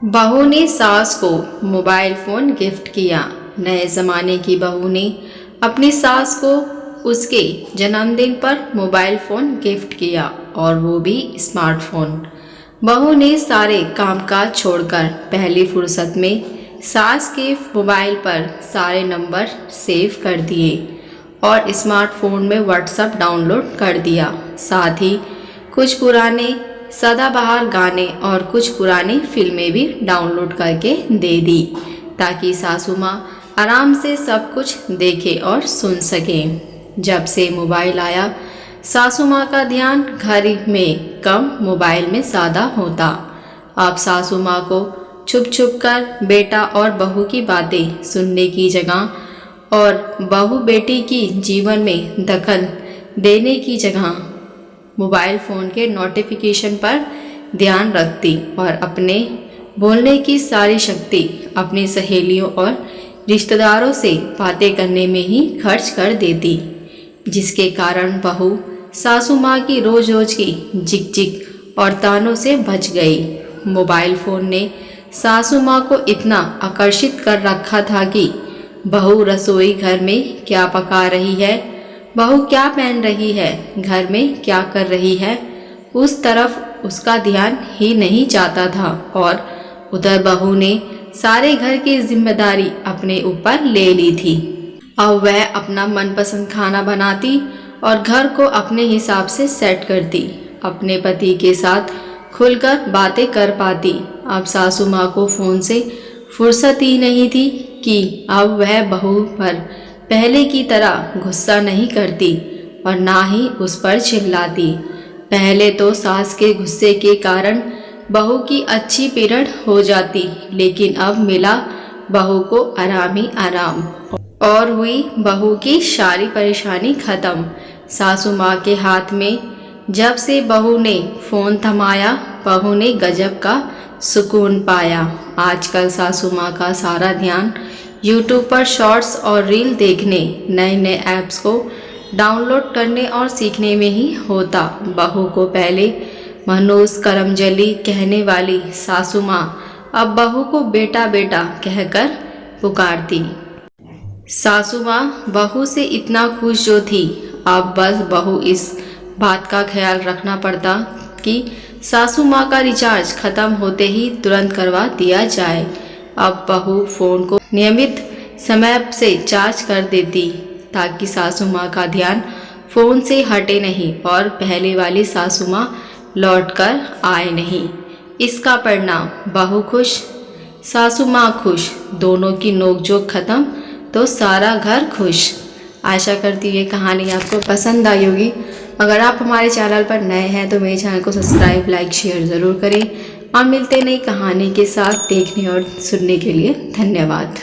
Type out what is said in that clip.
बहू ने सास को मोबाइल फ़ोन गिफ्ट किया। नए ज़माने की बहू ने अपनी सास को उसके जन्मदिन पर मोबाइल फ़ोन गिफ्ट किया और वो भी स्मार्टफ़ोन। बहू ने सारे कामकाज छोड़कर पहली फुर्सत में सास के मोबाइल पर सारे नंबर सेव कर दिए और स्मार्टफ़ोन में व्हाट्सएप डाउनलोड कर दिया। साथ ही कुछ पुराने सदाबहार गाने और कुछ पुरानी फिल्में भी डाउनलोड करके दे दी ताकि सासू माँ आराम से सब कुछ देखे और सुन सकें। जब से मोबाइल आया सासू माँ का ध्यान घर में कम मोबाइल में ज़्यादा होता। अब सासू माँ को छुप छुप कर बेटा और बहू की बातें सुनने की जगह और बहू बेटी की जीवन में दखल देने की जगह मोबाइल फ़ोन के नोटिफिकेशन पर ध्यान रखती और अपने बोलने की सारी शक्ति अपनी सहेलियों और रिश्तेदारों से बातें करने में ही खर्च कर देती, जिसके कारण बहू सासू माँ की रोज रोज की जिक जिक और तानों से बच गई। मोबाइल फ़ोन ने सासू माँ को इतना आकर्षित कर रखा था कि बहू रसोई घर में क्या पका रही है, बहू क्या पहन रही है, घर में क्या कर रही है, उस तरफ उसका ध्यान ही नहीं जाता था और उधर बहू ने सारे घर की जिम्मेदारी अपने ऊपर ले ली थी। अब वह अपना मनपसंद खाना बनाती और घर को अपने हिसाब से सेट करती, अपने पति के साथ खुलकर बातें कर पाती। अब सासू माँ को फ़ोन से फुर्सत ही नहीं थी कि अब वह बहू पर पहले की तरह गुस्सा नहीं करती और ना ही उस पर चिल्लाती। पहले तो सास के गुस्से के कारण बहू की अच्छी पीरियड हो जाती, लेकिन अब मिला बहू को आराम ही आराम और हुई बहू की सारी परेशानी खत्म। सासू माँ के हाथ में जब से बहू ने फ़ोन थमाया, बहू ने गजब का सुकून पाया। आजकल सासू माँ का सारा ध्यान यूट्यूब पर शॉर्ट्स और रील देखने, नए नए ऐप्स को डाउनलोड करने और सीखने में ही होता। बहू को पहले मनोज करमजली कहने वाली सासू माँ अब बहू को बेटा बेटा कहकर पुकारती। सासू माँ बहू से इतना खुश जो थी, अब बस बहू इस बात का ख्याल रखना पड़ता कि सासू माँ का रिचार्ज ख़त्म होते ही तुरंत करवा दिया जाए। अब बहू फ़ोन को नियमित समय से चार्ज कर देती ताकि सासू माँ का ध्यान फ़ोन से हटे नहीं और पहले वाली सासू माँ लौट कर आए नहीं। इसका परिणाम बहू खुश सासू माँ खुश, दोनों की नोकझोंक ख़त्म तो सारा घर खुश। आशा करती हूँ ये कहानी आपको पसंद आई होगी। अगर आप हमारे चैनल पर नए हैं तो मेरे चैनल को सब्सक्राइब, लाइक, शेयर ज़रूर करें और मिलते नई कहानी के साथ। देखने और सुनने के लिए धन्यवाद।